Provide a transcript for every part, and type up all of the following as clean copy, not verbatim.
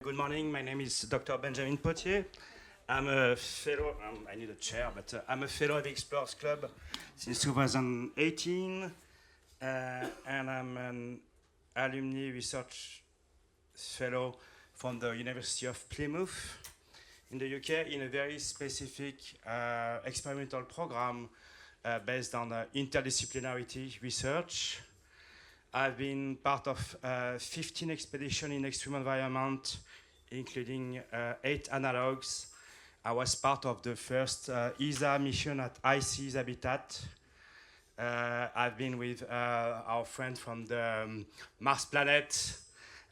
Good morning. My name is Dr. Benjamin Pothier. I'm a fellow, I need a chair, but I'm a fellow of the Explorers Club since 2018, and I'm an alumni research fellow from the University of Plymouth in the UK in a very specific experimental program based on interdisciplinarity research. I've been part of 15 expeditions in extreme environment, including 8 analogs. I was part of the first ESA mission at IC's Habitat. I've been with our friend from the Mars Planet,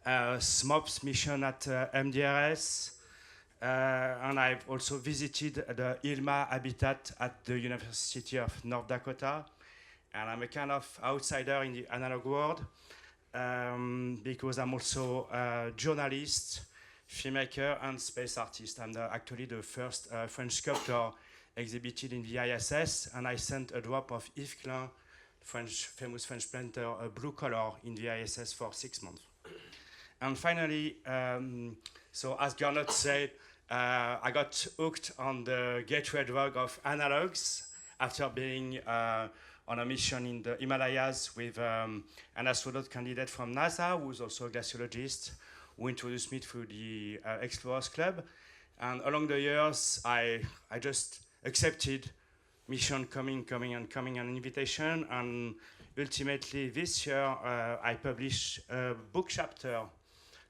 SMOPS mission at MDRS, and I've also visited the ILMA Habitat at the University of North Dakota. And I'm a kind of outsider in the analog world because I'm also a journalist, filmmaker, and space artist. I'm actually the first French sculptor exhibited in the ISS, and I sent a drop of Yves Klein, famous French painter, a blue color in the ISS for 6 months. And finally, so as Gernot said, I got hooked on the gateway drug of analogs after being on a mission in the Himalayas with an astronaut candidate from NASA, who's also a glaciologist, who introduced me through the Explorers Club. And along the years, I just accepted mission coming, an invitation. And ultimately, this year, I published a book chapter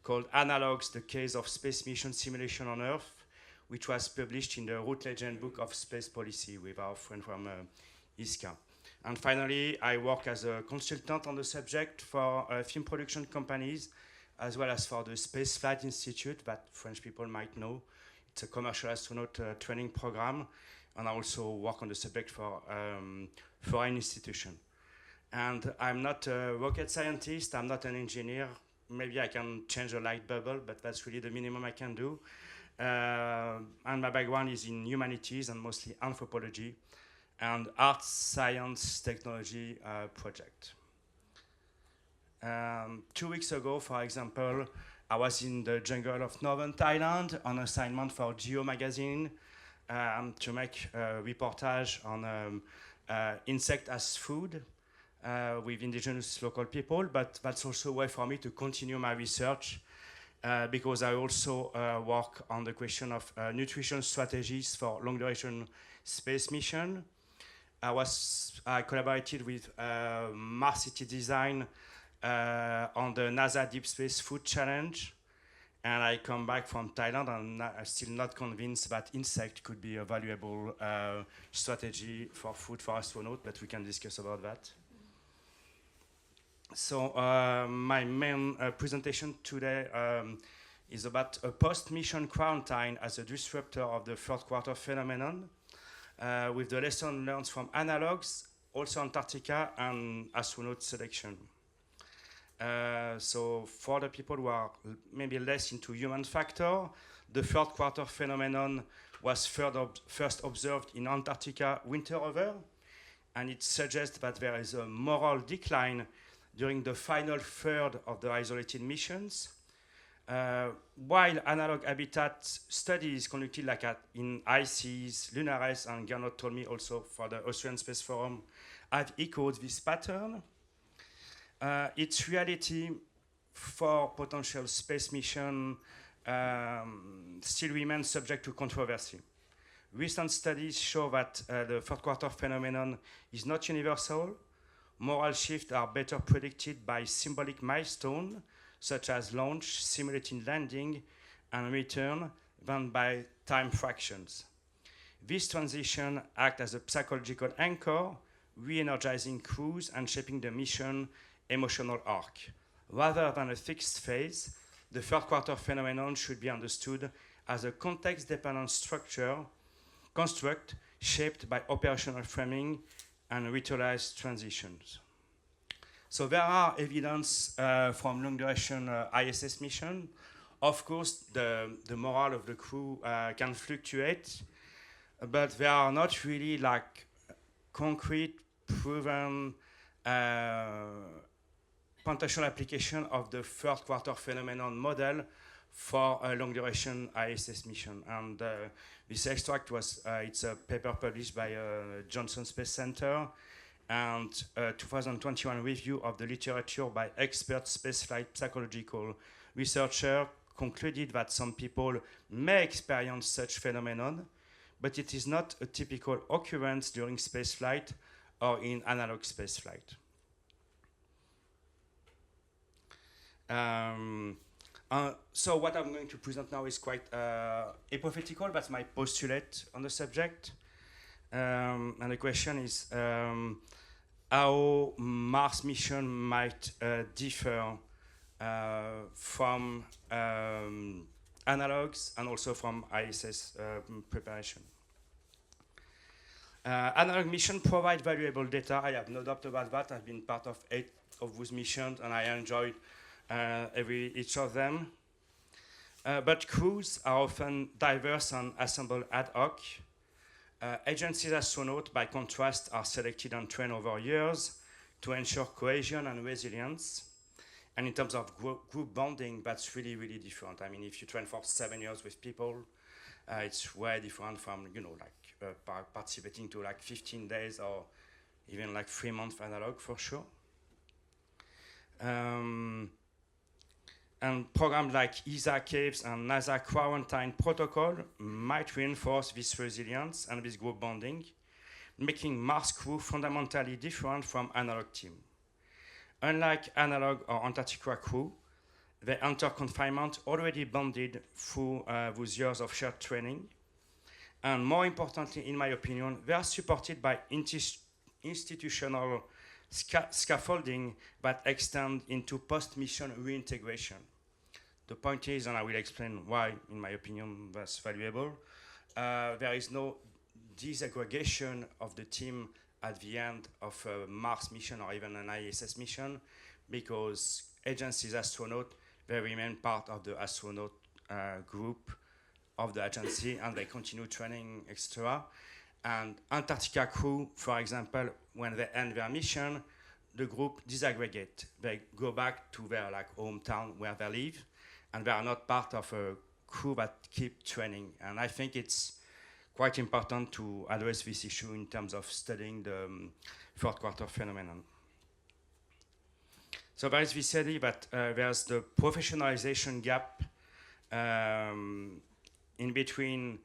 called Analogs, the Case of Space Mission Simulation on Earth, which was published in the Routledge Book of Space Policy with our friend from ISCA. And finally, I work as a consultant on the subject for film production companies, as well as for the Space Flight Institute that French people might know. It's a commercial astronaut training program, and I also work on the subject for foreign institution. And I'm not a rocket scientist, I'm not an engineer. Maybe I can change a light bubble, but that's really the minimum I can do. And my background is in humanities and mostly anthropology and art, science, technology project. 2 weeks ago, for example, I was in the jungle of northern Thailand on assignment for Geo magazine to make a reportage on insect as food with indigenous local people, but that's also a way for me to continue my research because I also work on the question of nutrition strategies for long-duration space mission. I collaborated with Mars City Design on the NASA Deep Space Food Challenge, and I come back from Thailand and I'm still not convinced that insect could be a valuable strategy for food for astronauts, but we can discuss about that. So my main presentation today is about a post-mission quarantine as a disruptor of the third quarter phenomenon, with the lesson learned from analogs, also Antarctica, and astronaut selection. So for the people who are maybe less into human factor, the third quarter phenomenon was first observed in Antarctica winter over, and it suggests that there is a moral decline during the final third of the isolated missions. While analog habitat studies conducted like in ICES, Lunares, and Gernot told me also for the Austrian Space Forum, have echoed this pattern. Its reality for potential space mission still remains subject to controversy. Recent studies show that the third quarter phenomenon is not universal. Moral shifts are better predicted by symbolic milestones, such as launch, simulating landing, and return, than by time fractions. This transition acts as a psychological anchor, re-energizing crews and shaping the mission emotional arc. Rather than a fixed phase, the third quarter phenomenon should be understood as a context-dependent construct shaped by operational framing and ritualized transitions. So there are evidence from long-duration ISS mission. Of course, the morale of the crew can fluctuate, but there are not really like concrete, proven potential application of the third quarter phenomenon model for a long duration ISS mission. And this extract was, it's a paper published by Johnson Space Center, and a 2021 review of the literature by expert spaceflight psychological researcher concluded that some people may experience such phenomenon, but it is not a typical occurrence during spaceflight or in analog spaceflight. So what I'm going to present now is quite hypothetical. That's my postulate on the subject. And the question is how Mars mission might differ from analogs and also from ISS preparation. Analog mission provide valuable data. I have no doubt about that. I've been part of 8 of those missions, and I enjoyed each of them. But crews are often diverse and assembled ad hoc. Agencies astronauts, by contrast, are selected and trained over years to ensure cohesion and resilience. And in terms of group bonding, that's really, really different. I mean, if you train for 7 years with people, it's way different from, participating to like 15 days or even like 3 months analog for sure. And programs like ESA CAPES and NASA quarantine protocol might reinforce this resilience and this group bonding, making Mars crew fundamentally different from analog team. Unlike analog or Antarctica crew, they enter confinement already bonded through those years of shared training. And more importantly, in my opinion, they are supported by institutional scaffolding that extend into post-mission reintegration. The point is, and I will explain why, in my opinion, that's valuable, there is no disaggregation of the team at the end of a Mars mission or even an ISS mission, because agencies astronauts, they remain part of the astronaut group of the agency, and they continue training, etc. And Antarctica crew, for example, when they end their mission, the group disaggregate. They go back to their hometown where they live, and they are not part of a crew that keep training. And I think it's quite important to address this issue in terms of studying the fourth quarter phenomenon. So there is this idea that there's the professionalization gap in between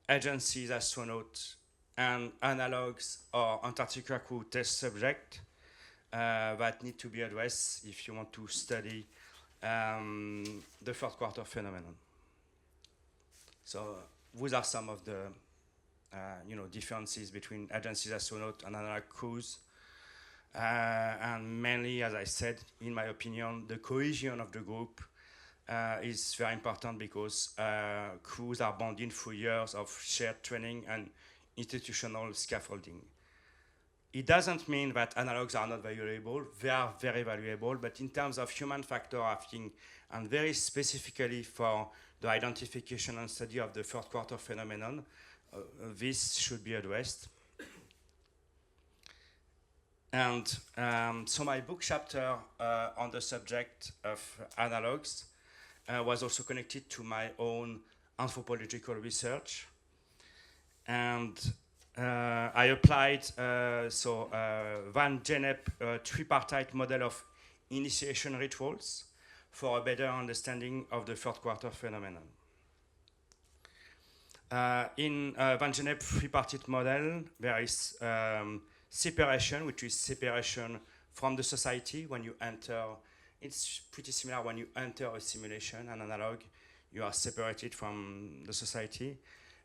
agencies, astronauts, and analogs or Antarctica crew test subject that need to be addressed if you want to study the fourth quarter phenomenon. So those are some of the differences between agencies, astronauts, and analog crews. And mainly, as I said, in my opinion, the cohesion of the group is very important because crews are bonded through years of shared training and institutional scaffolding. It doesn't mean that analogs are not valuable. They are very valuable, but in terms of human factor, I think, and very specifically for the identification and study of the fourth quarter phenomenon, this should be addressed. And so my book chapter on the subject of analogs was also connected to my own anthropological research. And I applied Van Gennep tripartite model of initiation rituals for a better understanding of the fourth quarter phenomenon. In Van Gennep tripartite model, there is separation, which is separation from the society when you enter. It's pretty similar when you enter a simulation, an analog, you are separated from the society.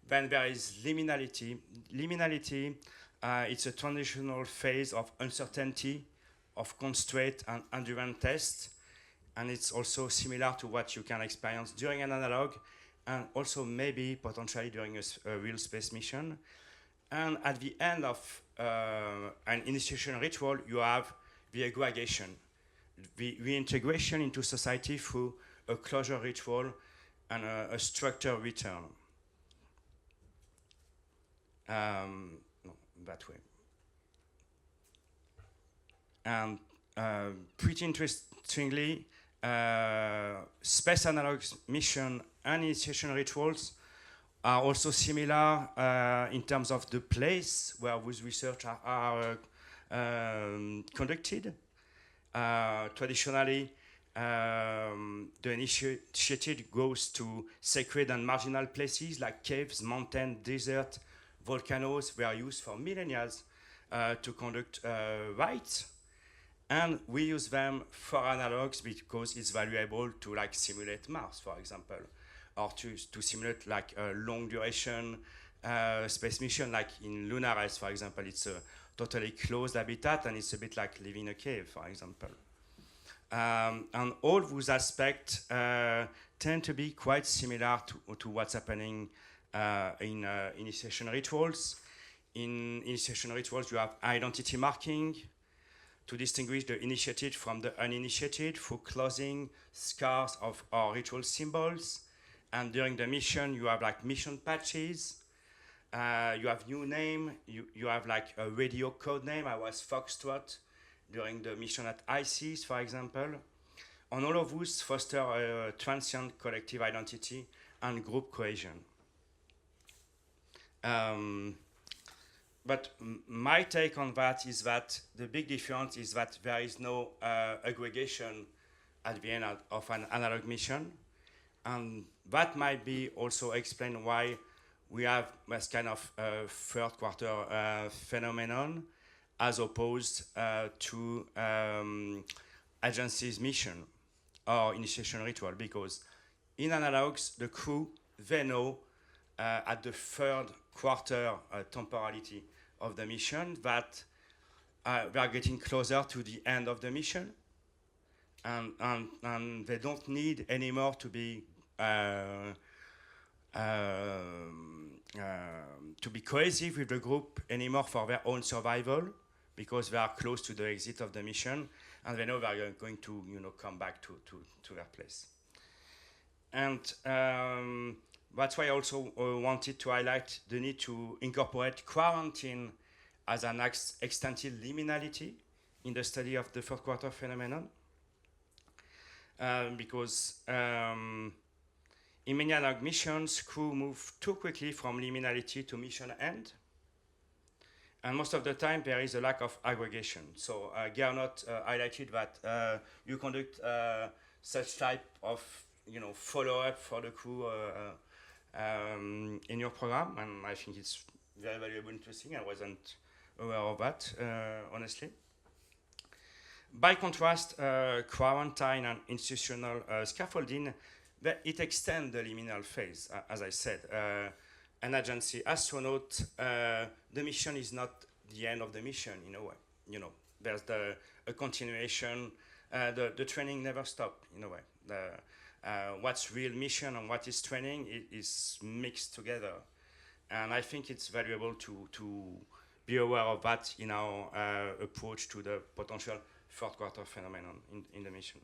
Then there is liminality. Liminality, it's a transitional phase of uncertainty, of constraint and endurance test. And it's also similar to what you can experience during an analog and also maybe potentially during a real space mission. And at the end of an initiation ritual, you have the aggregation, the reintegration into society through a closure ritual and a structured return. That way. And pretty interestingly, Space analog mission and initiation rituals are also similar in terms of the place where those research are conducted. Traditionally, the initiated goes to sacred and marginal places like caves, mountains, desert, volcanoes were used for millennia to conduct rites. And we use them for analogs because it's valuable to like simulate Mars, for example, or to simulate like a long duration space mission, like in lunar ice, for example. It's a totally closed habitat, and it's a bit like living in a cave, for example. And all those aspects tend to be quite similar to what's happening in initiation rituals. In initiation rituals, you have identity marking to distinguish the initiated from the uninitiated through clothing, scars of our ritual symbols. And during the mission, you have like mission patches. You have new name. You have like a radio code name. I was Foxtrot during the mission at ICES, for example. And all of those foster a transient collective identity and group cohesion. But my take on that is that the big difference is that there is no aggregation at the end of an analog mission. And that might be also explain why we have this kind of third quarter phenomenon as opposed to agency's mission or initiation ritual, because in analogs, the crew, they know at the third quarter temporality of the mission that we are getting closer to the end of the mission, and they don't need anymore to be cohesive with the group anymore for their own survival, because they are close to the exit of the mission, and they know they are going to come back to their place. And that's why I also wanted to highlight the need to incorporate quarantine as an extensive liminality in the study of the fourth quarter phenomenon. Because in many analog missions, crew move too quickly from liminality to mission end. And most of the time, there is a lack of aggregation. So Gernot highlighted that you conduct such type of follow-up for the crew in your program, and I think it's very valuable, interesting. I wasn't aware of that, honestly. By contrast, quarantine and institutional scaffolding, it extends the liminal phase, as I said. An agency astronaut, the mission is not the end of the mission in a way. There's a continuation. The training never stops in a way. What's real mission and what is training is mixed together. And I think it's valuable to be aware of that in our approach to the potential fourth quarter phenomenon in the mission.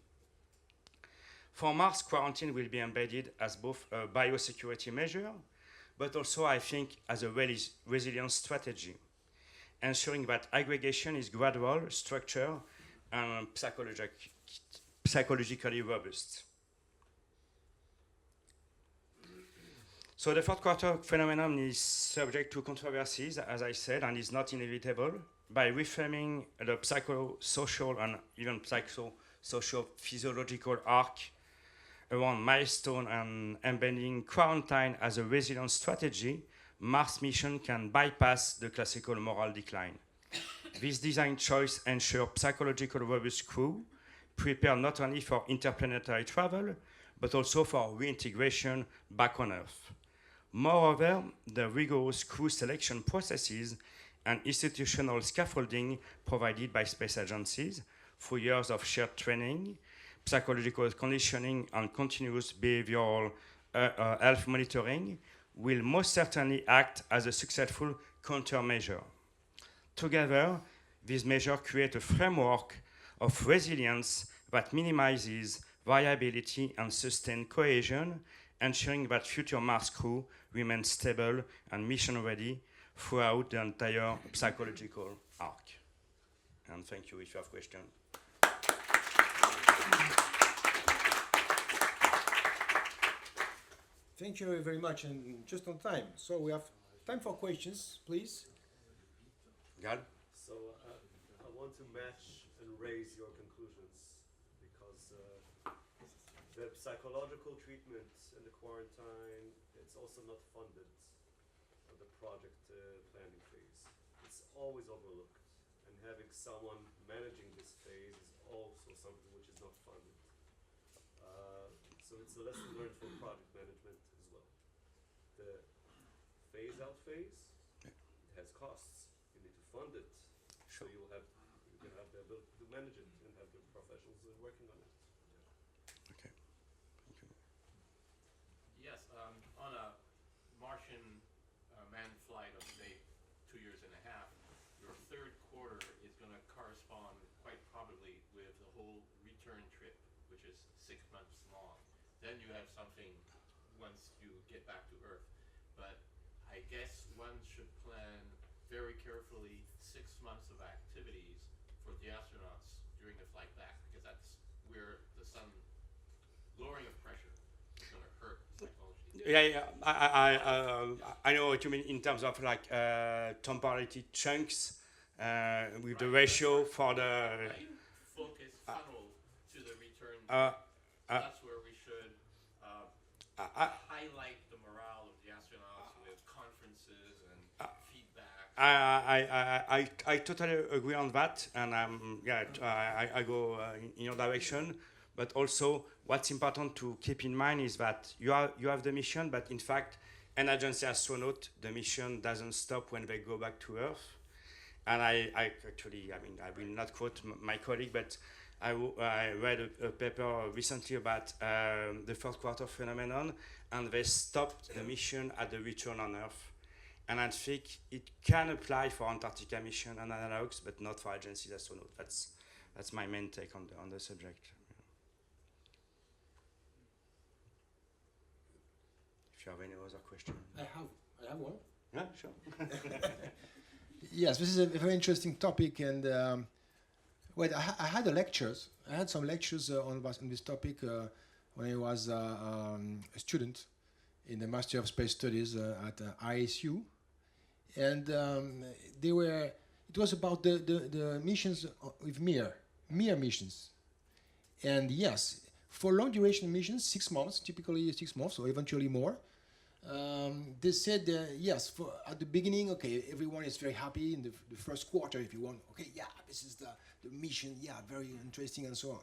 For Mars, quarantine will be embedded as both a biosecurity measure, but also I think as a resilience strategy, ensuring that aggregation is gradual, structured, and psychologically robust. So the fourth quarter phenomenon is subject to controversies, as I said, and is not inevitable. By reframing the psychosocial and even psychosocial physiological arc around milestone and embedding quarantine as a resilience strategy, Mars mission can bypass the classical moral decline. This design choice ensures psychological robust crew, prepared not only for interplanetary travel, but also for reintegration back on Earth. Moreover, the rigorous crew selection processes and institutional scaffolding provided by space agencies through years of shared training, psychological conditioning, and continuous behavioral health monitoring will most certainly act as a successful countermeasure. Together, these measures create a framework of resilience that minimizes variability and sustained cohesion, ensuring that future Mars crew remain stable and mission-ready throughout the entire psychological arc. And thank you if you have questions. Thank you very much, and just on time. So we have time for questions, please. God? So I want to match and raise your conclusions because the psychological treatment in the quarantine, it's also not funded on the project planning phase. It's always overlooked. And having someone managing this phase is also something which is not funded. So it's a lesson learned for project management as well. The phase out phase, it has costs. You need to fund it. So you can have the ability to manage it and have the professionals working on it. Okay. Thank you. Yes, on a Martian manned flight of say 2 years and a half, your third quarter is going to correspond quite probably with the whole return trip, which is 6 months long. Then you have something once you get back to Earth. But I guess one should plan very carefully 6 months of activities for the astronauts during the flight back, because that's where the sun lowering of pressure is going to hurt psychology. Yeah. I know what you mean in terms of like temporality chunks with the ratio for the. I focus funnel to the return. That's where we should highlight the morale of the astronauts with conferences and feedback. I totally agree on that, and I go in your direction. But also, what's important to keep in mind is that you have the mission, but in fact, an agency astronaut, the mission doesn't stop when they go back to Earth. And I will not quote my colleague, but I read a paper recently about the first quarter phenomenon, and they stopped the mission at the return on Earth. And I think it can apply for Antarctica mission and analogs, but not for agency astronauts. That's my main take on the subject. If you have any other question. I have one. Yeah, sure. Yes, this is a very interesting topic, and I had lectures. I had some lectures on this topic when I was a student in the Master of Space Studies at ISU, and it was about the missions with Mir missions, and yes, for long duration missions, 6 months, typically 6 months, or eventually more. They said yes, at the beginning, okay, everyone is very happy in the first quarter, if you want, okay, yeah, this is the mission, yeah, very interesting and so on.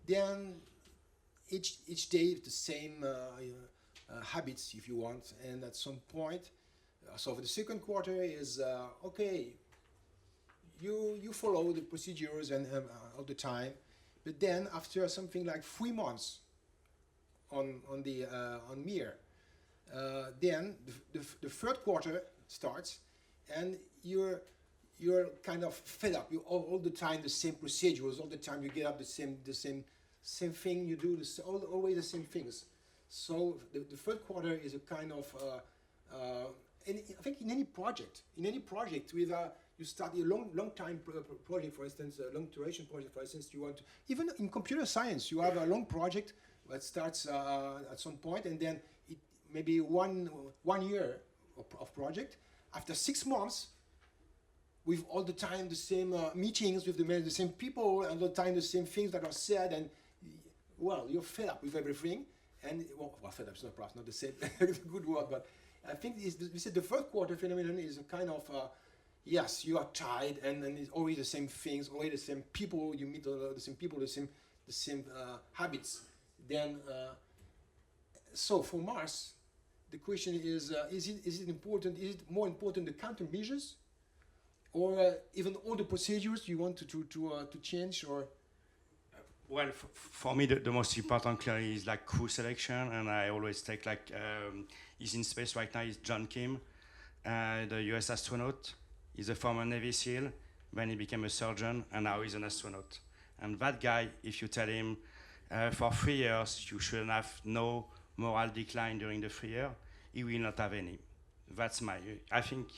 Then each day the same habits, if you want, and at some point, so for the second quarter is okay, you follow the procedures and all the time, but then after something like 3 months on Mir. Then the third quarter starts, and you're kind of fed up. You all the time the same procedures, all the time you get up the same thing. You do always the same things. So the third quarter is a kind of I think in any project with you start a long time project, for instance, a long duration project, for instance, you want to, even in computer science, you have a long project that starts at some point, and then maybe one year of project. After 6 months, with all the time the same meetings with the same people, and all the time the same things that are said, and well, you're fed up with everything. And fed up is perhaps not the same good word, but I think this is the third quarter phenomenon is a kind of yes, you are tired, and it's always the same things, always the same people. You meet the same people, the same habits. Then so for Mars, the question is it important? Is it more important the countermeasures, or even all the procedures you want to change? Or well, for me, the most important clearly is like crew selection, and I always take like he's in space right now. Is John Kim, the U.S. astronaut. He's a former Navy SEAL. Then he became a surgeon, and now he's an astronaut. And that guy, if you tell him for 3 years you shouldn't have no moral decline during the 3 years, he will not have any. I think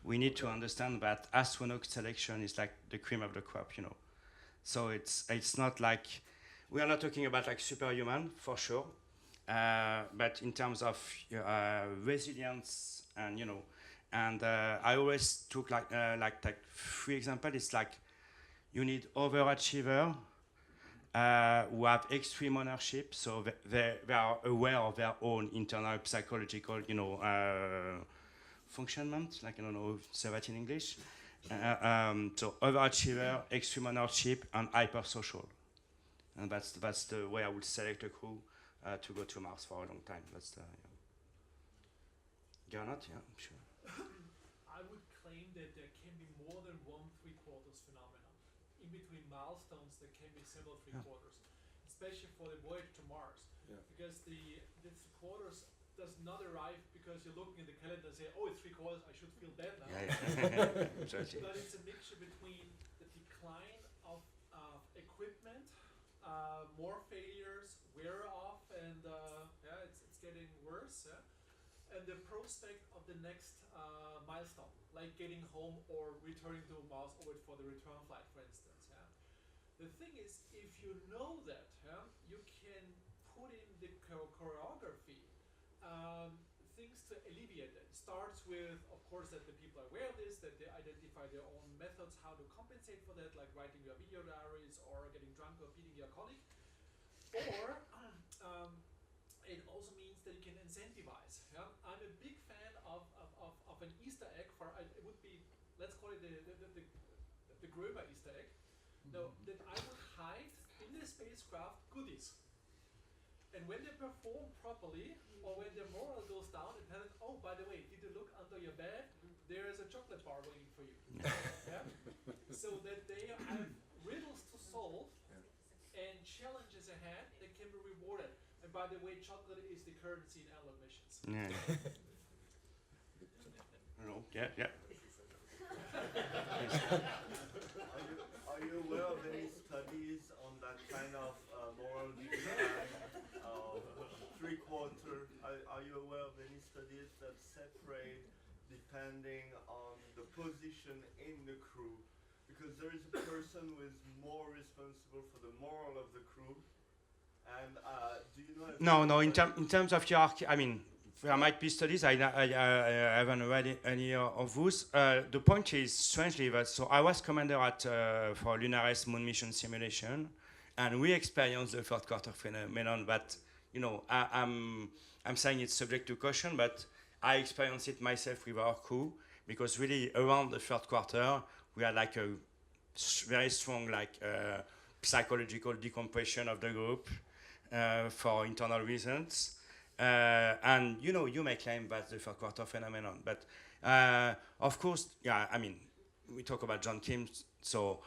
we need to understand that astronaut selection is like the cream of the crop, you know. So it's not like, we are not talking about like superhuman, for sure. but in terms of resilience and and I always took like 3 examples. It's like you need overachiever who have extreme ownership, so they are aware of their own internal psychological, functionment, like I don't know, say that in English. So overachiever, extreme ownership, and hypersocial, and that's the way I would select a crew to go to Mars for a long time. That's the Gernot, yeah, sure. I would claim that there can be more than one three-quarters phenomenon. In between milestones, there can be several three-quarters, especially for the voyage to Mars. Yeah. Because the three-quarters does not arrive because you're looking at the calendar and say, oh, it's three-quarters, I should feel bad now. Yeah. Exactly. But it's a mixture between the decline of equipment, more failures, wear off, and it's getting worse. And the prospect of the next milestone, like getting home or returning to Mars orbit for the return flight, for instance. The thing is, if you know that, you can put in the choreography things to alleviate it. It starts with, of course, that the people are aware of this, that they identify their own methods how to compensate for that, like writing your video diaries or getting drunk or beating your colleague. Or it also means that you can incentivize. I'm a big fan of an Easter egg for, it would be, let's call it the Gröber Easter egg. No, that I would hide in the spacecraft goodies. And when they perform properly, or when their morale goes down, and tell them, oh, by the way, did you look under your bed? There is a chocolate bar waiting for you. So that they have riddles to solve and challenges ahead that can be rewarded. And by the way, chocolate is the currency in analog missions. Yeah. Yeah. Are you aware of any studies on that kind of moral decline of three-quarter? Are you aware of any studies that separate depending on the position in the crew? Because there is a person who is more responsible for the moral of the crew. And do you know? No. In terms of hierarchy, I mean, there might be studies. I haven't read any of those. The point is, strangely, that so I was commander at for Lunaris moon mission simulation, and we experienced the third quarter phenomenon. But I'm saying it's subject to caution, but I experienced it myself with our crew, because really around the third quarter we had like a very strong psychological decompression of the group for internal reasons. And you may claim that's the third quarter phenomenon, but of course, I mean, we talk about John Kim, so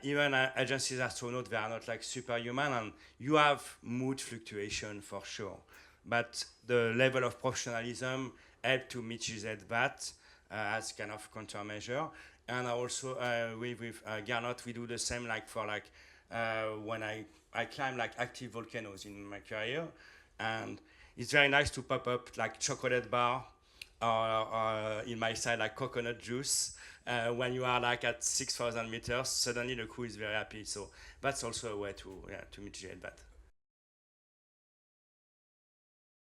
even agencies astronauts, they are not like superhuman, and you have mood fluctuation for sure, but the level of professionalism help to mitigate that as kind of countermeasure. And also with Gernot, we do the same when I climb active volcanoes in my career, and it's very nice to pop up chocolate bar or in my side coconut juice when you are at 6,000 meters. Suddenly the crew is very happy, so that's also a way to mitigate that.